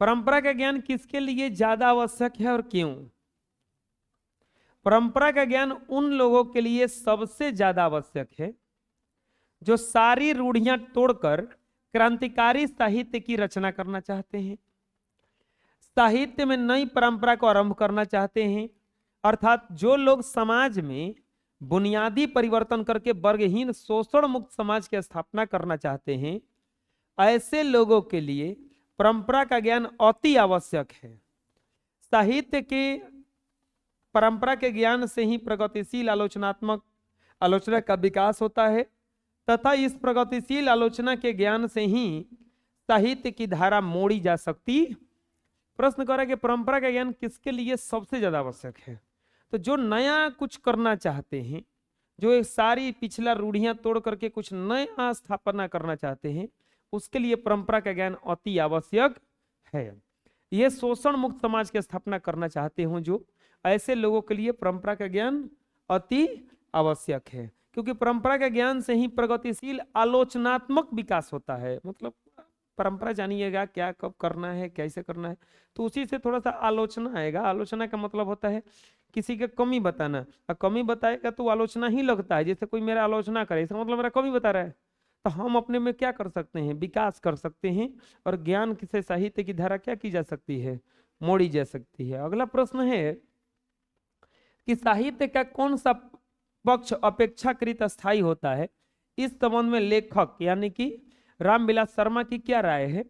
परंपरा का ज्ञान किसके लिए ज्यादा आवश्यक है और क्यों? परंपरा का ज्ञान उन लोगों के लिए सबसे ज्यादा आवश्यक है जो सारी रूढ़ियां तोड़कर क्रांतिकारी साहित्य की रचना करना चाहते हैं, साहित्य में नई परंपरा को आरंभ करना चाहते हैं। अर्थात जो लोग समाज में बुनियादी परिवर्तन करके वर्गहीन शोषण मुक्त समाज की स्थापना करना चाहते हैं, ऐसे लोगों के लिए परंपरा का ज्ञान अति आवश्यक है। साहित्य के परंपरा के ज्ञान से ही प्रगतिशील आलोचनात्मक आलोचना का विकास होता है तथा इस प्रगतिशील आलोचना के ज्ञान से ही साहित्य की धारा मोड़ी जा सकती। प्रश्न कर रहा है कि परंपरा का ज्ञान किसके लिए सबसे ज्यादा आवश्यक है? तो जो नया कुछ करना चाहते हैं, जो एक सारी पिछला रूढ़ियां तोड़ करके कुछ नया स्थापना करना चाहते हैं, उसके लिए परंपरा का ज्ञान अति आवश्यक है। ये शोषण मुक्त समाज की स्थापना करना चाहते हो जो, ऐसे लोगों के लिए परंपरा का ज्ञान अति आवश्यक है, क्योंकि परंपरा के ज्ञान से ही प्रगतिशील आलोचनात्मक विकास होता है। मतलब परंपरा जानिएगा क्या कब करना है, कैसे करना है, तो उसी से थोड़ा सा आलोचना आएगा। आलोचना का मतलब होता है किसी का कमी बताना, और कमी बताएगा तो आलोचना ही लगता है। जैसे कोई मेरा आलोचना करे, इसका मतलब मेरा कमी बता रहा है, तो हम अपने में क्या कर सकते हैं, विकास कर सकते हैं, और ज्ञान से साहित्य की धारा क्या की जा सकती है, मोड़ी जा सकती है। अगला प्रश्न है कि साहित्य का कौन सा पक्ष अपेक्षाकृत स्थायी होता है? इस संबंध में लेखक यानी कि रामविलास शर्मा की क्या राय है?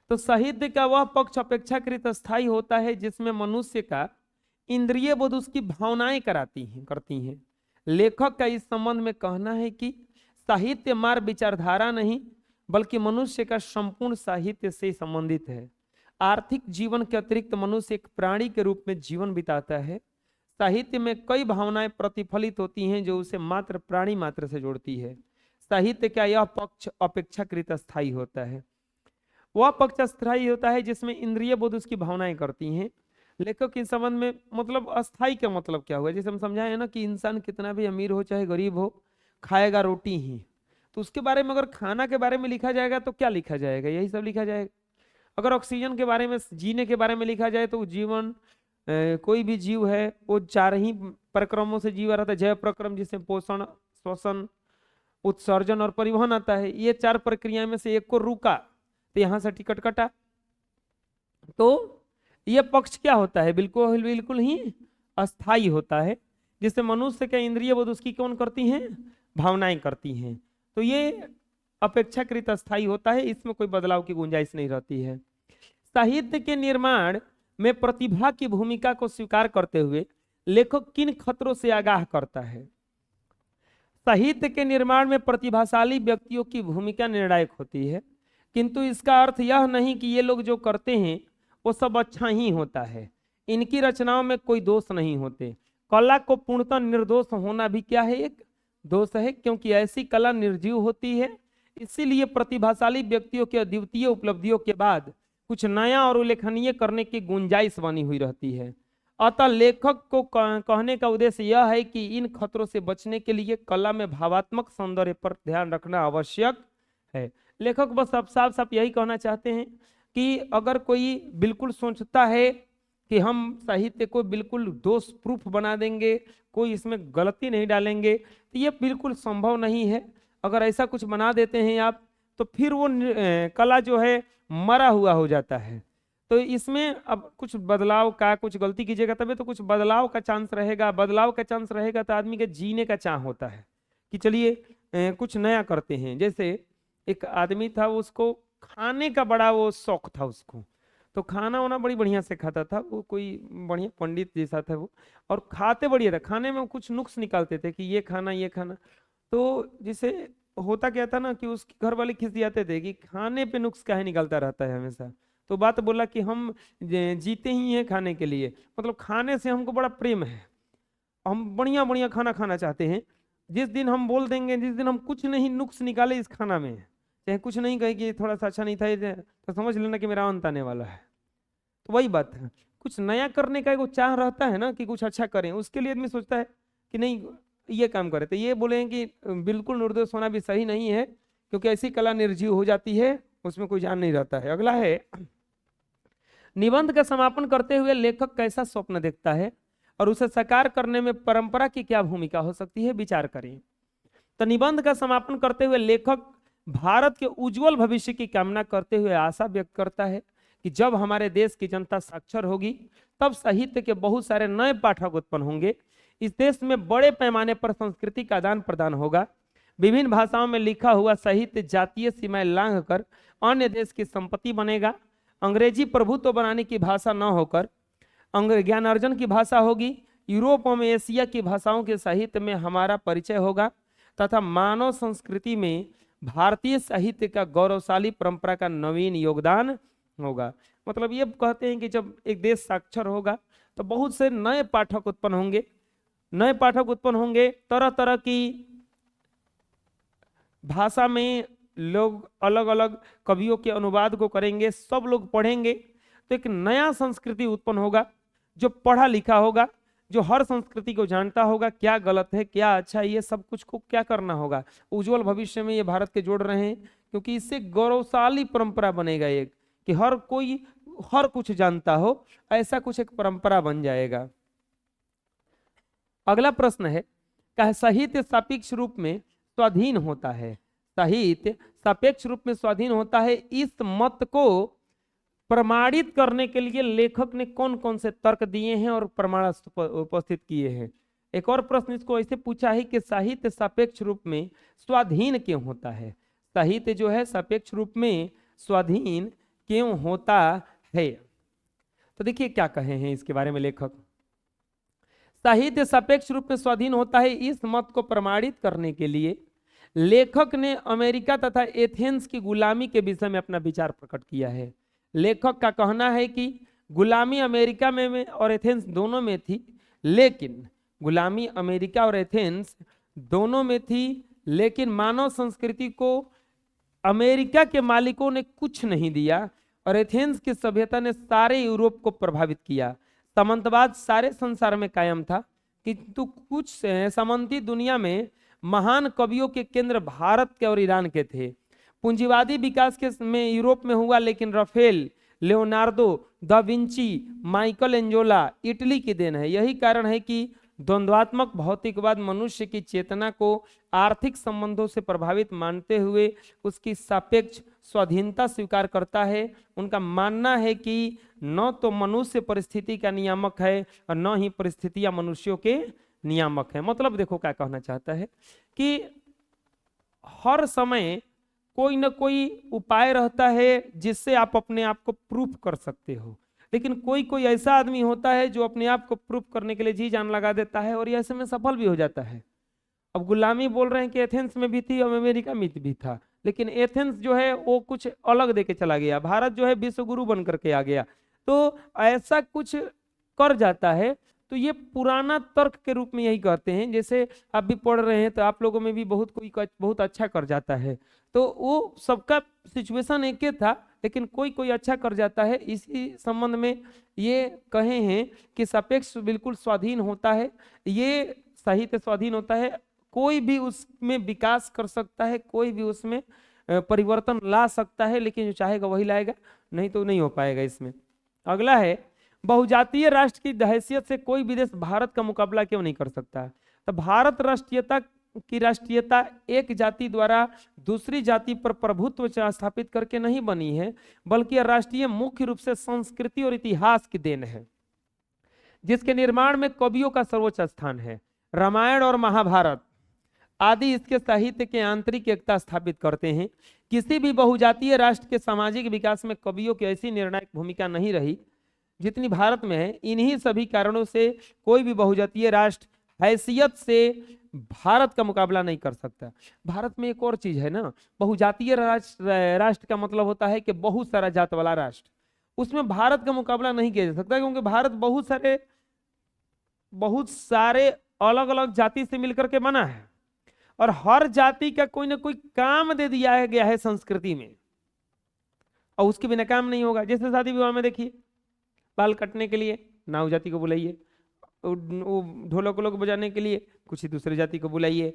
तो साहित्य का वह पक्ष अपेक्षाकृत स्थायी होता है जिसमें मनुष्य का इंद्रिय बोध उसकी भावनाएं करती हैं। लेखक का इस संबंध में कहना है कि साहित्य मार्ग विचारधारा नहीं बल्कि मनुष्य का संपूर्ण साहित्य से संबंधित है। आर्थिक जीवन के अतिरिक्त मनुष्य एक प्राणी के रूप में जीवन बिताता है। साहित्य में कई भावनाएं प्रतिफलित होती हैं जो उसे मात्र प्राणी मात्र से जोड़ती है। साहित्य का यह पक्ष अपेक्षाकृत स्थायी होता है। वह पक्ष स्थायी होता है जिसमें इंद्रिय बोध उसकी भावनाएं करती हैं। लेखक के संबंध में मतलब अस्थाई का मतलब क्या हुआ? जैसे हम समझाए ना कि इंसान कितना भी अमीर हो चाहे गरीब हो, खाएगा रोटी ही। तो उसके बारे में अगर खाना के बारे में लिखा जाएगा तो क्या लिखा जाएगा? यही सब लिखा जाएगा। अगर ऑक्सीजन के बारे में, जीने के बारे में लिखा जाए तो जीवन कोई भी जीव है वो चार ही प्रक्रमों से जीव रहता है। जय प्रक्रम जिसमें पोषण, श्वसन, उत्सर्जन और परिवहन आता है। ये चार प्रक्रिया में से एक को रुका तो यहां से टिकट कटा। तो यह पक्ष क्या होता है? बिल्कुल बिल्कुल ही अस्थाई होता है, जिससे मनुष्य के इंद्रिय बोध उसकी कौन करती हैं? भावनाएं करती हैं। तो ये अपेक्षाकृत अस्थाई होता है, इसमें कोई बदलाव की गुंजाइश नहीं रहती है। साहित्य के निर्माण में प्रतिभा की भूमिका को स्वीकार करते हुए लेखक किन खतरों से आगाह करता है? साहित्य के निर्माण में प्रतिभाशाली व्यक्तियों की भूमिका निर्णायक होती है, किंतु इसका अर्थ यह नहीं कि ये लोग जो करते हैं वो सब अच्छा ही होता है। इनकी रचनाओं में कोई दोष नहीं होते। कला को पूर्णतः निर्दोष होना भी क्या है? एक दोष है, क्योंकि ऐसी कला निर्जीव होती है। इसीलिए प्रतिभाशाली व्यक्तियों के अद्वितीय उपलब्धियों के बाद कुछ नया और उल्लेखनीय करने की गुंजाइश बनी हुई रहती है। अतः लेखक को कहने का उद्देश्य यह है कि इन खतरों से बचने के लिए कला में भावात्मक सौंदर्य पर ध्यान रखना आवश्यक है। लेखक बस साफ साफ यही कहना चाहते हैं कि अगर कोई बिल्कुल सोचता है कि हम साहित्य को बिल्कुल दोष प्रूफ बना देंगे, कोई इसमें गलती नहीं डालेंगे, तो ये बिल्कुल संभव नहीं है। अगर ऐसा कुछ बना देते हैं आप तो फिर वो कला जो है मरा हुआ हो जाता है। तो इसमें अब कुछ बदलाव का, कुछ गलती कीजिएगा तभी तो कुछ बदलाव का चांस रहेगा। बदलाव का चांस रहेगा तो आदमी के जीने का चाह होता है कि चलिए कुछ नया करते हैं। जैसे एक आदमी था, उसको खाने का बड़ा वो शौक था उसको, तो खाना वाना बड़ी बढ़िया से खाता था। वो कोई बढ़िया पंडित जैसा था वो, और खाते बढ़िया था। खाने में कुछ नुक्स निकालते थे कि ये खाना ये खाना। तो जिसे होता क्या था ना कि उसके घर वाले खिसियाते थे कि खाने पे नुक्स काहे निकलता रहता है हमेशा। तो बात बोला कि हम जीते ही हैं खाने के लिए, मतलब खाने से हमको बड़ा प्रेम है, हम बढ़िया बढ़िया खाना खाना चाहते हैं। जिस दिन हम बोल देंगे, जिस दिन हम कुछ नहीं नुक्स निकाले इस खाना में, चाहे कुछ नहीं कहे कि थोड़ा सा अच्छा नहीं था ये, तो समझ लेना कि मेरा अंत आने वाला है। तो वही बात है, कुछ नया करने का एक चाह रहता है ना कि कुछ अच्छा करें, उसके लिए आदमी सोचता है कि नहीं ये काम करे। तो ये बोले कि बिल्कुल निर्दोष होना भी सही नहीं है, क्योंकि ऐसी कला निर्जीव हो जाती है, उसमें कोई जान नहीं रहता है। अगला है निबंध का समापन करते हुए लेखक कैसा स्वप्न देखता है और उसे साकार करने में परंपरा की क्या भूमिका हो सकती है, विचार करें। तो निबंध का समापन करते हुए लेखक भारत के उज्जवल भविष्य की कामना करते हुए आशा व्यक्त करता है कि जब हमारे देश की जनता साक्षर होगी तब साहित्य के बहुत सारे नए पाठक उत्पन्न होंगे। इस देश में बड़े पैमाने पर संस्कृति का आदान प्रदान होगा। विभिन्न भाषाओं में लिखा हुआ साहित्य जातीय सीमाएं लांघकर अन्य देश की संपत्ति बनेगा। अंग्रेजी प्रभुत्व बनाने की भाषा न होकर ज्ञानार्जन की भाषा होगी। यूरोप एवं एशिया की भाषाओं के साहित्य में हमारा परिचय होगा तथा मानव संस्कृति में भारतीय साहित्य का गौरवशाली परंपरा का नवीन योगदान होगा। मतलब ये कहते हैं कि जब एक देश साक्षर होगा तो बहुत से नए पाठक उत्पन्न होंगे, नए पाठक उत्पन्न होंगे, तरह तरह की भाषा में लोग अलग अलग कवियों के अनुवाद को करेंगे, सब लोग पढ़ेंगे, तो एक नया संस्कृति उत्पन्न होगा जो पढ़ा लिखा होगा, जो हर संस्कृति को जानता होगा, क्या गलत है क्या अच्छा है, ये सब कुछ को क्या करना होगा। उज्जवल भविष्य में ये भारत के जोड़ रहे हैं क्योंकि इससे गौरवशाली परंपरा बनेगा एक, कि हर कोई हर कुछ जानता हो, ऐसा कुछ एक परंपरा बन जाएगा। अगला प्रश्न है, क्या साहित्य सापेक्ष रूप में स्वाधीन होता है? साहित्य सापेक्ष रूप में स्वाधीन होता है, इस मत को प्रमाणित करने के लिए लेखक ने कौन कौन से तर्क दिए हैं और प्रमाण उपस्थित किए हैं। एक और प्रश्न इसको ऐसे पूछा है कि साहित्य सापेक्ष रूप में स्वाधीन क्यों होता है? साहित्य जो है सापेक्ष रूप में स्वाधीन क्यों होता है? तो देखिए क्या कहे हैं इसके बारे में लेखक। साहित्य सापेक्ष रूप में स्वाधीन होता है, इस मत को प्रमाणित करने के लिए लेखक ने अमेरिका तथा एथेंस की गुलामी के विषय में अपना विचार प्रकट किया है। लेखक का कहना है कि गुलामी अमेरिका में और एथेंस दोनों में थी, लेकिन गुलामी अमेरिका और एथेंस दोनों में थी, लेकिन मानव संस्कृति को अमेरिका के मालिकों ने कुछ नहीं दिया और एथेंस की सभ्यता ने सारे यूरोप को प्रभावित किया। सामंतवाद सारे संसार में कायम था, किंतु कुछ सामंती दुनिया में महान कवियों के केंद्र भारत के और ईरान के थे। पूंजीवादी विकास के में यूरोप में हुआ, लेकिन Raphael, Leonardo da Vinci, Michelangelo Italy की देन है। यही कारण है कि द्वंद्वात्मक भौतिकवाद मनुष्य की चेतना को आर्थिक संबंधों से प्रभावित मानते हुए उसकी सापेक्ष स्वाधीनता स्वीकार करता है। उनका मानना है कि न तो मनुष्य परिस्थिति का नियामक है और न ही परिस्थितियां मनुष्यों के नियामक है। मतलब देखो क्या कहना चाहता है कि हर समय कोई ना कोई उपाय रहता है जिससे आप अपने आप को प्रूफ कर सकते हो, लेकिन कोई कोई ऐसा आदमी होता है जो अपने आप को प्रूफ करने के लिए जी जान लगा देता है और ऐसे में सफल भी हो जाता है। अब गुलामी बोल रहे हैं कि एथेंस में भी थी और अमेरिका में भी था, लेकिन एथेंस जो है वो कुछ अलग देके चला गया, भारत जो है विश्व गुरु बन करके आ गया, तो ऐसा कुछ कर जाता है। तो ये पुराना तर्क के रूप में यही कहते हैं, जैसे आप भी पढ़ रहे हैं तो आप लोगों में भी बहुत कोई बहुत अच्छा कर जाता है, तो वो सबका सिचुएशन एक ही था, लेकिन कोई कोई अच्छा कर जाता है। इसी संबंध में ये कहे हैं कि सापेक्ष बिल्कुल स्वाधीन होता है, ये साहित्य स्वाधीन होता है, कोई भी उसमें विकास कर सकता है, कोई भी उसमें परिवर्तन ला सकता है, लेकिन जो चाहेगा वही लाएगा, नहीं तो नहीं हो पाएगा इसमें। अगला है, बहुजातीय राष्ट्र की हैसियत से कोई विदेश भारत का मुकाबला क्यों नहीं कर सकता? तो भारत राष्ट्रीयता एक जाति द्वारा दूसरी जाति पर प्रभुत्व स्थापित करके नहीं बनी है, बल्कि राष्ट्रीय मुख्य रूप से संस्कृति और इतिहास की देन है, जिसके निर्माण में कवियों का सर्वोच्च स्थान है। रामायण और महाभारत आदि इसके साहित्य के आंतरिक एकता स्थापित करते हैं। किसी भी बहुजातीय राष्ट्र के सामाजिक विकास में कवियों की ऐसी निर्णायक भूमिका नहीं रही जितनी भारत में है। इन्हीं सभी कारणों से कोई भी बहुजातीय राष्ट्र हैसियत से भारत का मुकाबला नहीं कर सकता। भारत में एक और चीज है ना, बहुजातीय राष्ट्र का मतलब होता है कि बहुत सारा जात वाला राष्ट्र, उसमें भारत का मुकाबला नहीं किया जा सकता, क्योंकि भारत बहुत सारे अलग अलग जाति से मिलकर के बना है और हर जाति का कोई ना कोई काम दे दिया गया है संस्कृति में, और उसके बिना काम नहीं होगा। जैसे शादी विवाह में देखिए, बाल कटने के लिए नाव जाति को बुलाइए, ढोलक वोलक बजाने के लिए कुछ ही दूसरी जाति को बुलाइए,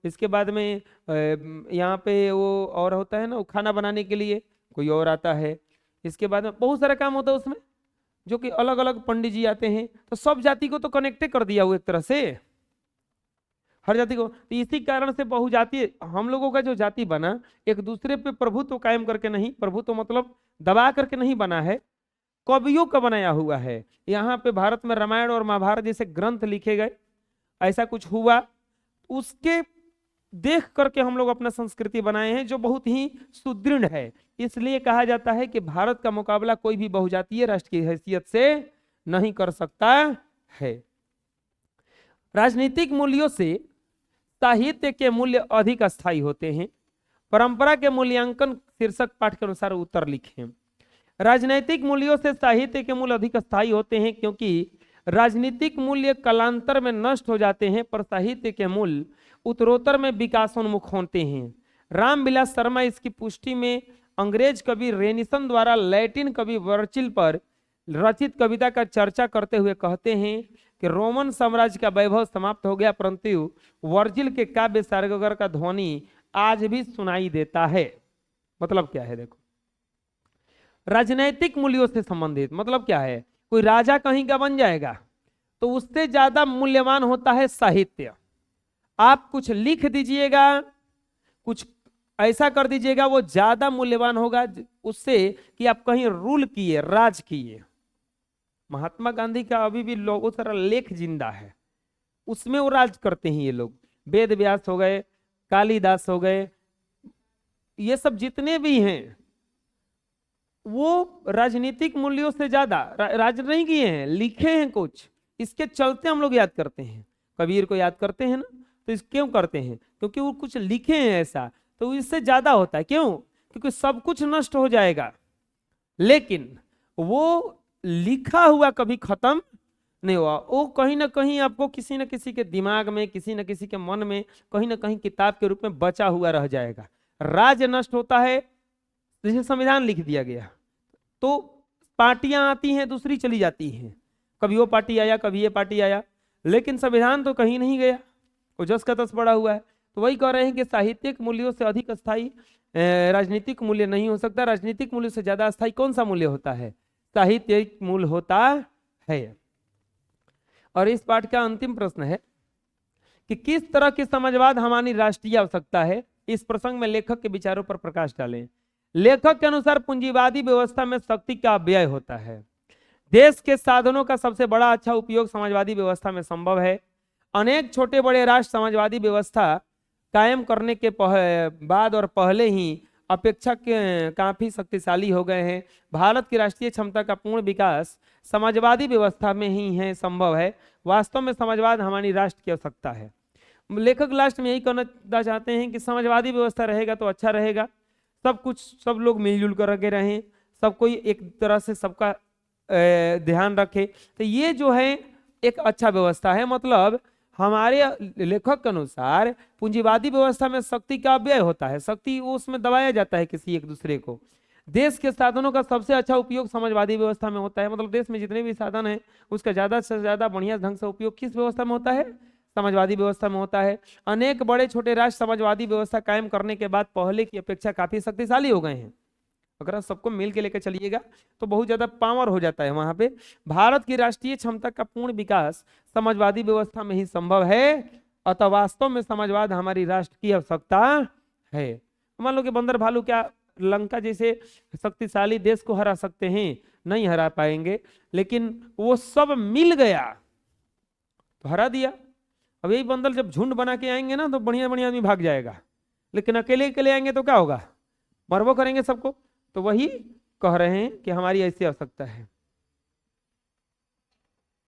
इसके बाद में यहाँ पे वो और होता है ना, वो खाना बनाने के लिए कोई और आता है, इसके बाद में बहुत सारा काम होता है उसमें, जो कि अलग अलग पंडित जी आते हैं, तो सब जाति को तो कनेक्टे कर दिया वो एक तरह से, हर जाति को। तो इसी कारण से बहुजातीय हम लोगों का जो जाति बना, एक दूसरे पे प्रभुत्व कायम करके नहीं, प्रभुत्व मतलब दबा करके नहीं बना है, कवियों का बनाया हुआ है। यहाँ पे भारत में रामायण और महाभारत जैसे ग्रंथ लिखे गए, ऐसा कुछ हुआ, उसके देख करके हम लोग अपना संस्कृति बनाए हैं जो बहुत ही सुदृढ़ है। इसलिए कहा जाता है कि भारत का मुकाबला कोई भी बहुजातीय राष्ट्र की हैसियत से नहीं कर सकता है। राजनीतिक मूल्यों से साहित्य के मूल्य अधिक अस्थायी होते हैं। परंपरा के मूल्यांकन शीर्षक पाठ के अनुसार उत्तर लिखें। राजनीतिक मूल्यों से साहित्य के मूल्य अधिक अस्थायी होते हैं क्योंकि राजनीतिक मूल्य कालांतर में नष्ट हो जाते हैं, पर साहित्य के मूल्य उत्तरोत्तर में विकासोन्मुख होते हैं। रामविलास शर्मा इसकी पुष्टि में अंग्रेज कवि रेनिसन द्वारा लैटिन कवि वर्जिल पर रचित कविता का चर्चा करते हुए कहते हैं कि रोमन साम्राज्य का वैभव समाप्त हो गया, परंतु वर्जिल के काव्य सारगर का ध्वनि आज भी सुनाई देता है। मतलब क्या है देखो, राजनैतिक मूल्यों से संबंधित मतलब क्या है, कोई राजा कहीं का बन जाएगा तो उससे ज्यादा मूल्यवान होता है साहित्य। आप कुछ लिख दीजिएगा, कुछ ऐसा कर दीजिएगा, वो ज्यादा मूल्यवान होगा उससे कि आप कहीं रूल किए, राज किए। महात्मा गांधी का अभी भी लोगों सारा लेख जिंदा है, उसमें वो राज करते हैं ये लोग। वेद व्यास हो गए, कालिदास हो गए, ये सब जितने भी हैं वो राजनीतिक मूल्यों से ज्यादा राज नहीं किए हैं, लिखे हैं कुछ, इसके चलते हम लोग याद करते हैं। कबीर को याद करते हैं ना, तो इस क्यों करते हैं, क्योंकि वो कुछ लिखे हैं ऐसा, तो इससे ज्यादा होता है। क्यों? क्योंकि सब कुछ नष्ट हो जाएगा, लेकिन वो लिखा हुआ कभी खत्म नहीं हुआ। वो कहीं ना कहीं आपको किसी न किसी के दिमाग में, किसी न किसी के मन में, कहीं ना कहीं किताब के रूप में बचा हुआ रह जाएगा। राज नष्ट होता है, जैसे संविधान लिख दिया गया तो पार्टियां आती हैं, दूसरी चली जाती हैं, कभी वो पार्टी आया, कभी ये पार्टी आया, लेकिन संविधान तो कहीं नहीं गया, वो जस का तस पड़ा हुआ है। तो वही कह रहे हैं कि साहित्यिक मूल्यों से अधिक अस्थायी राजनीतिक मूल्य नहीं हो सकता। राजनीतिक मूल्य से ज्यादा अस्थायी कौन सा मूल्य होता है? साहित्यिक मूल्य होता है। और इस पाठ का अंतिम प्रश्न है कि किस तरह की समाजवाद हमारी राष्ट्रीय आवश्यकता है? इस प्रसंग में लेखक के विचारों पर प्रकाश डालें। लेखक के अनुसार पूंजीवादी व्यवस्था में शक्ति का अपव्यय होता है। देश के साधनों का सबसे बड़ा अच्छा उपयोग समाजवादी व्यवस्था में संभव है। अनेक छोटे बड़े राष्ट्र समाजवादी व्यवस्था कायम करने के बाद और पहले ही अपेक्षा काफी शक्तिशाली हो गए हैं। भारत की राष्ट्रीय क्षमता का पूर्ण विकास समाजवादी व्यवस्था में ही है, संभव है। वास्तव में समाजवाद हमारी राष्ट्र की आवश्यकता है। लेखक लास्ट में यही कहना चाहते हैं कि समाजवादी व्यवस्था रहेगा तो अच्छा रहेगा, सब कुछ सब लोग मिलजुल कर के रहें, सब कोई एक तरह से सबका ध्यान रखे, तो ये जो है एक अच्छा व्यवस्था है। मतलब हमारे लेखक के अनुसार पूंजीवादी व्यवस्था में शक्ति का अपव्यय होता है, शक्ति उसमें दबाया जाता है किसी एक दूसरे को। देश के साधनों का सबसे अच्छा उपयोग समाजवादी व्यवस्था में होता है। मतलब देश में जितने भी साधन हैं उसका ज्यादा से ज्यादा बढ़िया ढंग से उपयोग किस व्यवस्था में होता है? समाजवादी व्यवस्था में होता है। अनेक बड़े छोटे राष्ट्र समाजवादी व्यवस्था कायम करने के बाद पहले की अपेक्षा काफी शक्तिशाली हो गए हैं। अगर आप सबको मिल के लेकर चलिएगा तो बहुत ज्यादा पावर हो जाता है वहां पे। भारत की राष्ट्रीय क्षमता का पूर्ण विकास समाजवादी व्यवस्था में ही संभव है, अतः वास्तव में समाजवाद हमारी राष्ट्र की आवश्यकता है। मान लो कि बंदर भालू क्या लंका जैसे शक्तिशाली देश को हरा सकते हैं? नहीं हरा पाएंगे, लेकिन वो सब मिल गया तो हरा दिया। अब यही बंदर जब झुंड बना के आएंगे ना तो बढ़िया बढ़िया आदमी भाग जाएगा, लेकिन अकेले अकेले आएंगे तो क्या होगा? मरबो करेंगे सबको। तो वही कह रहे हैं कि हमारी ऐसी आवश्यकता है।